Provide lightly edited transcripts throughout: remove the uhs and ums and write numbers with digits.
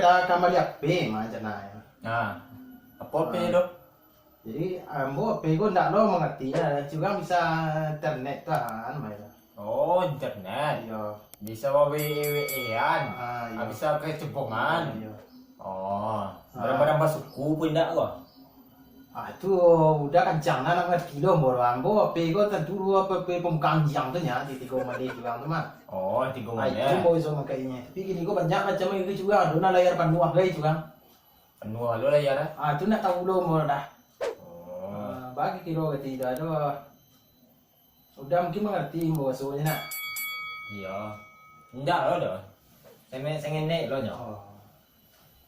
dah kembali HP macam mana. Apa P tu? Jadi ambo HP ko ndak lo mengerti lah. Juga bisa internet kan macam. Oh, internet. Iya. Bisa WE-an. Iya. Bisa ke cepongan. Iya. Oh, barang-barang basuku pun ndak kok. Itu udah kencang lah nak ngerti lo ambo. Ambo HP ko tentu HP pemkanjang tu nya di 3 menit juga tu mah. Oh, 3 menit. Itu mau iso makainya. Tapi gini ko banyak macam itu juga. Dona layar penuh lagi juga. Penuh lo layar. Itu nak tahu lo mau dah. Oh. Bagi kilo ketiga tu udah mungkin mengerti bahasanya nak. Iya. Ndak lo dah. Saya nek lo nya.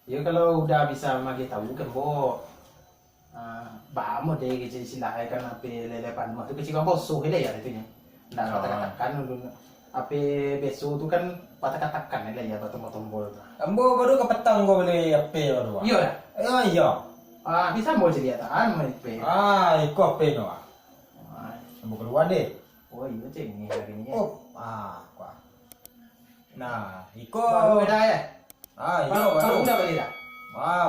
Ya kalau udah bisa magi tahu kan bo. Bamo deh kecil silai kan api lelepan mah tu kecil kan bosuh dia ya itu nya. Ndak kata-katakan dulu. Api besu tu kan kata-katakan dia ya tombol-tombol. Ambo baru ke petang gua beli HP baru. Iya dah. Iya. Bisa mau jadi tahan mau HP. Iko HP no. Ambo keluar deh. Oh iya ceng ni hari ni. Kuah. Nah, iko Baru beda ya. iya Baru baru. udah beli dah.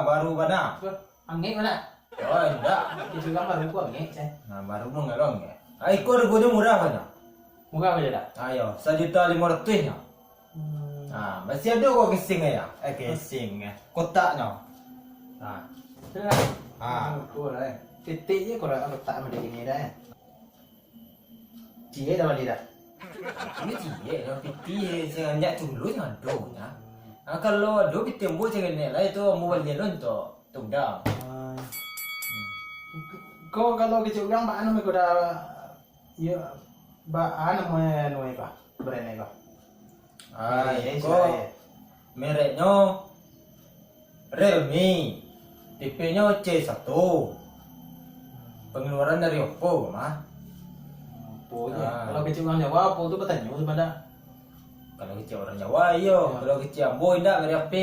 Baru mana? Angin mana? Oh, enggak. Itu kan baru gua angin ceng. Nah, baru mau ngelong ya. Iko reganya murah kan? Muka beda dah. Ayo, 1.500.000 nya. Masih ada gua casing ya? Casing ya. Kotaknya. Nah. Cool lah. Titik je korang letak macam ni dah. Cie dah balik dah. Ini cie, piti saya nyak dulu jangan do ya. Kalau do piti ambo jangan ni lah itu ambo balik lonto tunggang. Kau kalau kecil orang pak anu mereka dah, ya, pak anu mana pak brand apa? Kau mereknya Realme, tipe-nya C1. Pengeluaran dari Oppo mah. Oppo je. Kalau kecil orang Jawa Oppo tu bertanya sebenarnya. Kalau kecil orang Jawa iyo, kalau kecil ambo indak dari HP.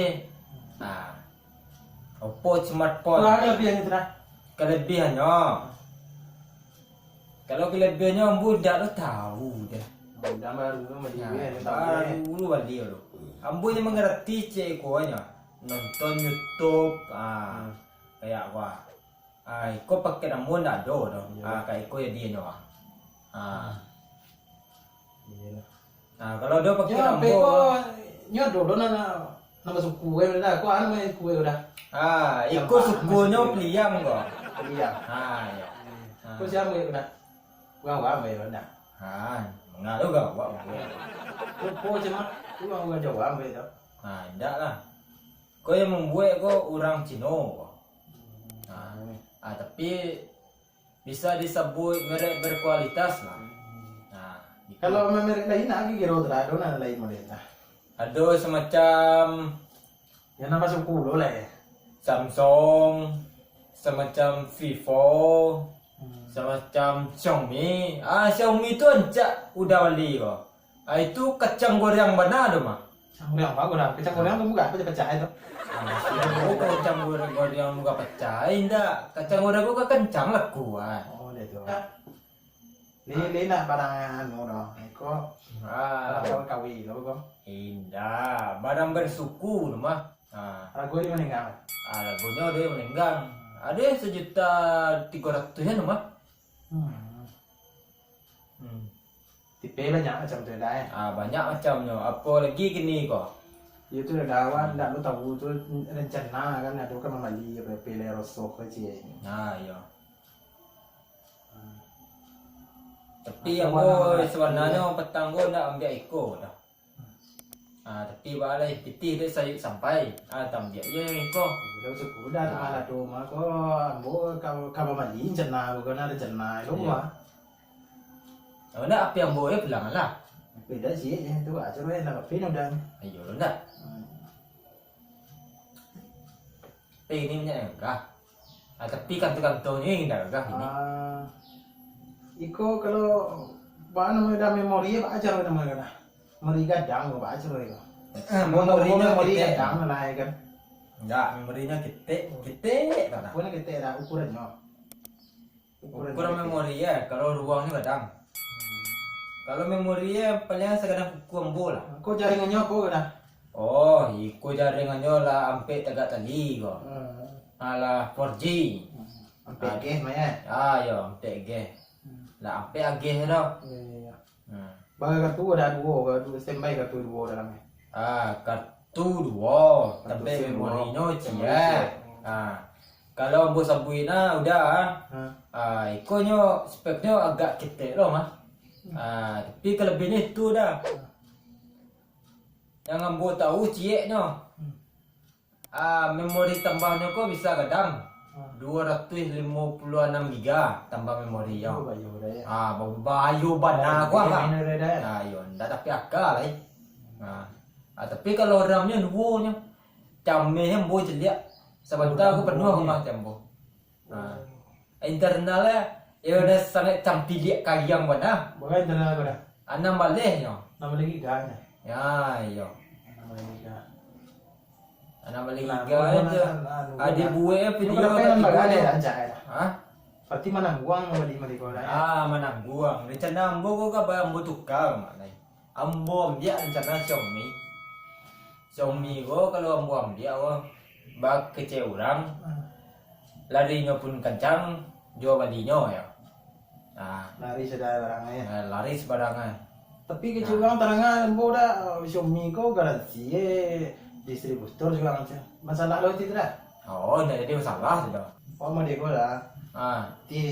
Oppo smartphone. Kalau ada lebih yang itu dah. Kelebihannya, kalau kelebihannya ambo indak lo tahu deh. Udah baru tu macam ni. Baru balik lo. Ambo yang mengerti cek kuahnya, nonton YouTube, kayak apa? Iko pakai ambo ndak do dong. Kayak iko ya dia nyawa. Kalau dia pakai ambo, nyodo do nama suku dah. Kau anu main kue dah. iko sukunya Pliang kok. Iya. Ya. Kau siapa dah? Gua dah. Mengaruh gak buat Kau cuma gua Jawa tu. Enggak lah. Kau yang membuat kau orang Cina kok. Tapi bisa disebut merek berkualitas lah. Gitu. Kalau merek lain lagi kira ada lain model lah. Ada semacam Yang nama suku lo lah ya. Samsung, semacam Vivo, semacam Xiaomi. Xiaomi tu ancak udah beli kok. Itu kacang goreng benar tu mah. Kacang goreng apa dah? Kacang goreng tu bukan pecah-pecah itu. Kacang goreng muka pecah indak. Kacang goreng gua kencang lah kuat. Oh, dia tu. Ni nak barang anu dah. Eko barang kawi lo kau. Indah, barang bersuku tu mah. Ragu di mana enggak? Lagunya ada yang menenggang. Ada yang 1.300.000 tu mah. Tipe banyak macam tu dah. Banyak macamnya. Apa lagi gini kok? Itu dah kawan, tak lu tahu tu rencana kan ada kan membeli pilih rosok aja. Iya. Tapi yang gua sebenarnya petang gua nak ambil iko dah. Tapi balai piti dia sayur sampai. Tak ambil je iko. Kalau sudah tu malah tu mah kau kalau membeli rencana bukan ada rencana itu mah. Nak apa yang boleh pulang lah. Beda sih tu aja lah nak pin udah. Ayo ndak. Ini punya enggak. Tapi kantor-kantornya yang enggak ini. Iko kalau bahan ada memori apa aja nama kan? Memori gadang apa aja itu. Memori gadang lah kan? Enggak, memorinya gede kan? Punya gede lah ukurannya. Ukuran memori ya, kalau ruangnya gadang. Kalau memori ya paling sekadar kuku ambo lah. Kau jaringannya apa kan? Oh, iko jaringannya lah sampai tegak tali kok. Alah 4G. Sampai geh mah ya. Ah, yo, sampai ge. Lah sampai agih dah. Iya. Hmm. Bagai kartu ada dua standby kartu dua dalamnya. Ah, kartu dua, Kartu tapi SIM memorinya dua. cia. Ah. Kalau ambo sabuina udah. Ikonyo speknya agak ketek loh mah. Tapi kelebihannya itu dah. Yang ambo tahu cieknya. Memori tambahnya kok bisa kadang 256 giga tambah memori ya. Bayu dah ya. Bayu bana gua lah. Bener dah. Yo, ndak tapi akal lah. Tapi kalau RAM-nya duonya camnya ambo jelik. Sebentar aku penuh rumah jambo. Internalnya ya udah sangat campilik kayang bana. Bagai internal dah. Anam balehnya. Nama lagi gahnya. Ya, iyo. Nama lagi gah. Anam baleh Nah, giga aja. Ada buwe video kan bagale ketiga. aja ya. Hah? Pati mana guang di kau dah. Mana guang. Rencana ambo ko ka ba ambo tukar mana. Ambo ambil rencana Xiaomi. Xiaomi ko kalau ambo ambil ko bak kece orang larinya pun kencang jual balinya ya. Lari sudah barangnya. Lari sebarangan. Tapi kecil orang tarangan boda Xiaomi kau garansi distributor juga macam. Masalah lo tidak. Oh, tidak ada masalah sudah. Oh, mau dia kau lah. Ti,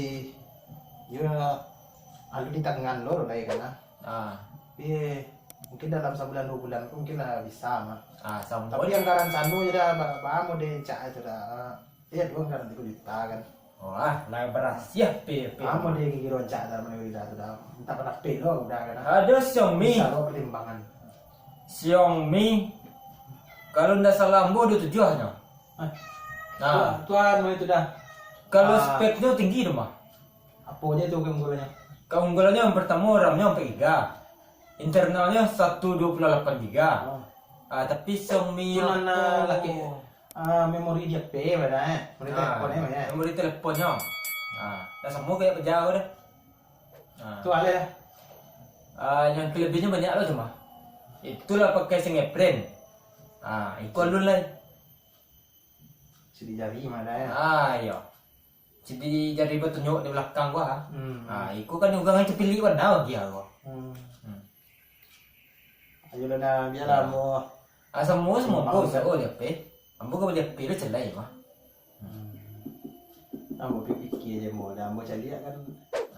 you alu di tangan lo lah ya kan? Tapi mungkin dalam sebulan 2 bulan mungkin lah bisa mah. Sama. Tapi yang garan sanu ya dah, mau dia cak itu dah. Iya dua garan 3 juta kan. Lah berhasil PP. Mau dia gigi roncak dalam negeri dah tu dah. Entah pernah pay lo udah kan. Ada Xiaomi. Bisa lo pertimbangan. Xiaomi. Kalau tidak salah ambo 27 hanya. Tuan itu dah. Kalau speknya tinggi tu mah. Apa aja tu keunggulannya? Keunggulannya yang pertama RAM-nya sampai giga. Internalnya 128 giga. Tapi Xiaomi Cuman lagi memori dia P mana memori telefonnya mana memori teleponnya. Dah semua kayak pejauh dah. tu ada Yang kelebihannya banyak lah cuma. Itulah pakai Snapdragon. Ikon dulu lah. sedih jari mana ya. Iya. Jadi jari bertunjuk di belakang gua. Ikut kan juga ngan pilih warna lagi aku. Ayo lah dah biarlah mau Semua pun saya dia pe. Ambo kau dia pe lu celai mah. Ambo fikir je mau dah mau cari kan.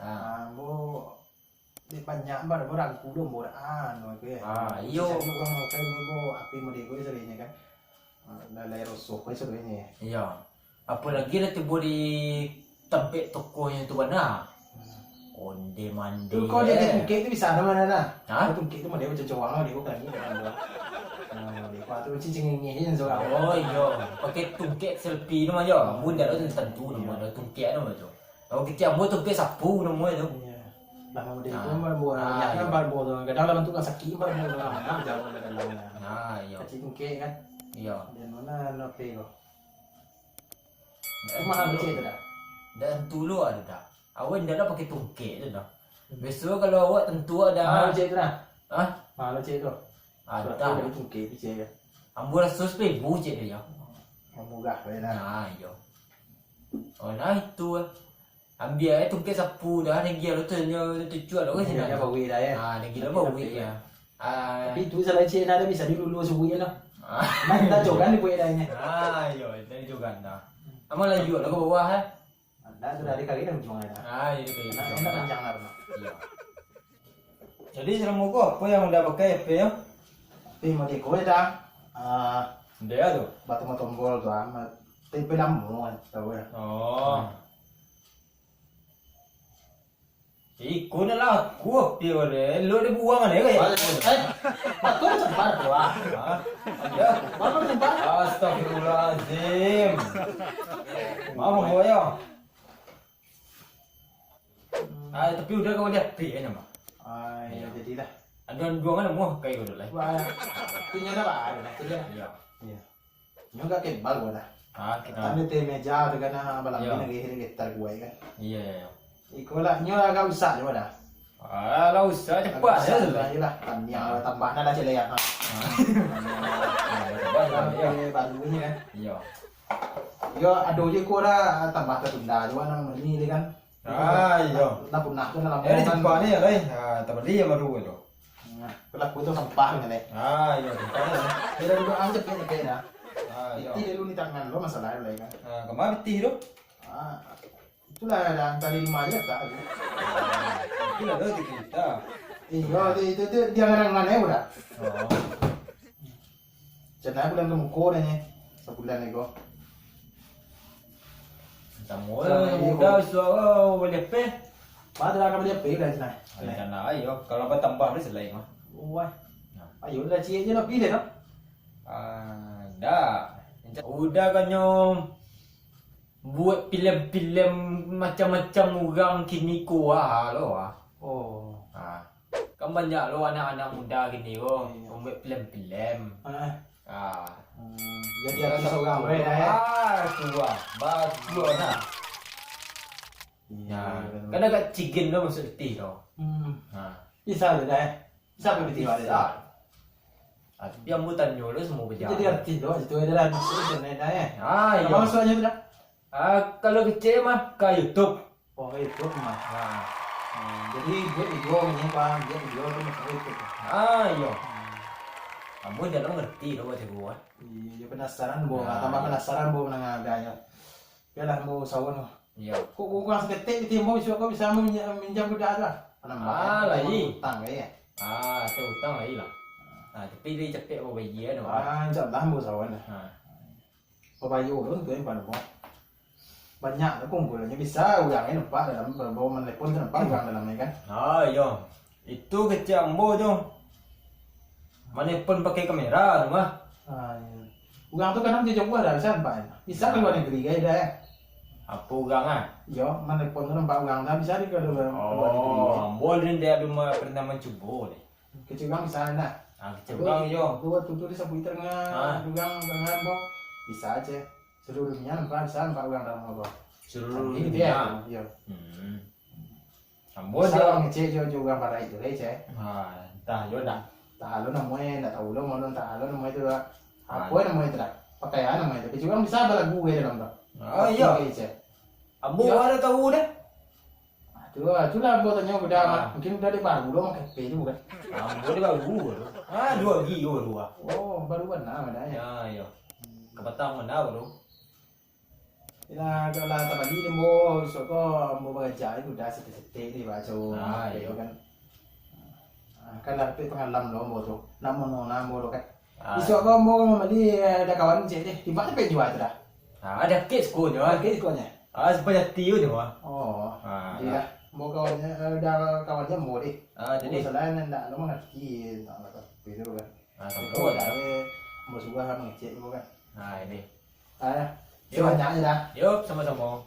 Ambo di banyak bar orang kudo mau anu ke. Iyo. Jadi orang mau kayak mau api mau dia sebenarnya kan. Lalai rosok kau sebenarnya. Iya. Apalagi lah tiba di tempat tokonya tu mana. Onde mande. Tu kau dia tungkek tu bisa mana mana. Tungkek tu mau dia macam cowok dia bukan ni kan. Dia tu cincin ngingin so. Iya. Pakai tungkek selfie tu mah yo. Bunda tu tentu nama tu tungkek nama tu. Kalau kita mau tungkek sapu nama tu. Lah mau dia tu mau ya kan bar bo tu. Kadang dalam tu kan sakit bar mo lah. Jauh dalam. Iya. Kecil tungkek kan. Iya. Dan mana nak pay ko. Mahal macam tu dah. Dan tulu ada dah. Awak dah pakai tungkek tu dah. Besok kalau awak tentu ada. Mahal macam tu dah. Mahal macam tu. Ada. Ada tungkek macam tu. Ambo rasa ribu je dia. Murah dah. Iya. Itu. Ambil aja tungkek sapu dah negi lu tu tujuan lu kan sini. Dia bawa dah ya. Negi lu bawa ya. Tapi tu salah cik ada bisa dilulu subuh lah. Nak kita jogan di buat dah ni. Iya, dari juga dah. Amal lagi lu ke bawah ha. Anda tu dari kali dah cuma dah. Ini kayak Nak panjang lah. Iya. Jadi selama gua apa yang udah pakai HP ya? Tapi mau dia kau dah. Dia tu. Batu tombol tu amat. Tapi lama tahu ya. Ikut lah aku dia boleh. Lu dia buang kan ya kayak. Batu tempat tu Ya. Batu tempat. Astagfirullahaladzim. Mau ya. Tapi udah kau lihat HP nya mah. Ya jadilah. Ada dua mana mau kayak gitu lah. Wah, punya dah ada tu dah. Iya. Iya. Nyoga kebal gua dah. Kita. Tanda te meja dengan balang ni ngehir getar gua kan. Iya. Ikolah nyo agak usah je dah. Lah usah cepat ya. Lah, tambah tambah dah celaya. barunya kan. Iya. Yo ado je ko dah tambah tertunda juga nang ni dia kan. Iya. Lah punah tu dalam Ini tempat ni lah. Tak beli yang baru itu. Kalau aku tu sampah ni leh. Iya tempat ni. Dia dah duduk anjep ni kena. Iya. Itu dia lu ni tangan lo masalah leh kan. Kemana betih tu? Itulah dah antara 5 je tak. Itulah tu kita. Iya, itu dia ngarang mana udah. Oh. Jangan bulan ke muko dah ni. Sebulan ni ko. Semua udah suara boleh pe. Pada dah kami dia pergi dah sana. Sana ayo kalau apa tambah ni selain mah. Wah. Ayo dah cie je lah pilih dah. Dah. Udah kan nyom buat filem-filem macam-macam orang kini ko lo ah. Oh. Kan banyak lo anak-anak muda gini ko buat filem-filem. Jadi artis orang boleh dah ya. Tua. Bagus nah. Kan agak cigen lo masuk letih tu. Bisa dah ya. Bisa pergi tiba dah. Yang buatan lo semua berjalan. Jadi artis doh itu adalah bisnis dah ya. Iya. Apa maksudnya tu dah? Kalau kecil mah ke YouTube. Oh itu mah. Jadi buat video ni bang, dia video tu masuk itu. Iya. Kamu jangan ngerti lo baca gua. Iya penasaran bo, tambah penasaran bo nang agaknya. Biarlah bo sawan. Iya. Kok gua seketik di timbo kau bisa minjam budak lah. Lagi. Utang ya. Saya utang lagi lah. Tapi dia cepet bawa bayi tu. Jam dah bo sawan. Bayu tu tu yang mana bo. Banyak kumpulannya bisa uang ini nampak dalam bawa telepon nampak uang dalam ni kan. Iya. Itu kecil ambo tu. Mana pun pakai kamera tu mah. Uang tu kadang dia coba dah bisa nampak. Bisa ke luar negeri gaya dah. Apa orang ah? Yo, mana pun tu nampak uang dah bisa di ke luar negeri. Ambo ni dia cuma pernah mencuba ni. Kecil uang bisa nak. Kecil orang yo. Dua tutu di sapu tengah, uang tengah bo. Bisa aja. Seluruhnya nampak bisa nampak uang dalam bo. Seluruhnya. Yo. Ambo Bisa dia. orang kecil juga pada itu aja. Dah yo dah. Tak lo namanya, tak tahu lo mau tak lo namanya itu apa namanya itu dah. Pakaian namanya itu. Kecil uang bisa balagu gue dalam tu. Iya. Ambo ada tahu dah. Itulah gua tanya udah mungkin udah di baru lo pakai P itu bukan? Ambo dia baru. 2 gigi dua. Oh, baru benar ada ya. Iya. Kepatang mana baru? Ila kalau tak bagi dia mau soko mau bekerja itu udah sete di baca. Itu kan. Kan lah pengalaman lo mau tu. Nama lo kan. Isok kau mau beli ada kawan cek deh. Di mana pergi jual tu dah? Ada kes ko nya. Kes ko nya. Sebanyak tiu dia mah. Oh. Jadi dah. Mau kawannya ada kawannya mau deh. Jadi selain ndak lo mengerti tak apa itu kan. Tempo dah. Mau suka mengecek kan. Ini. Sebanyak aja dah. Yuk sama-sama.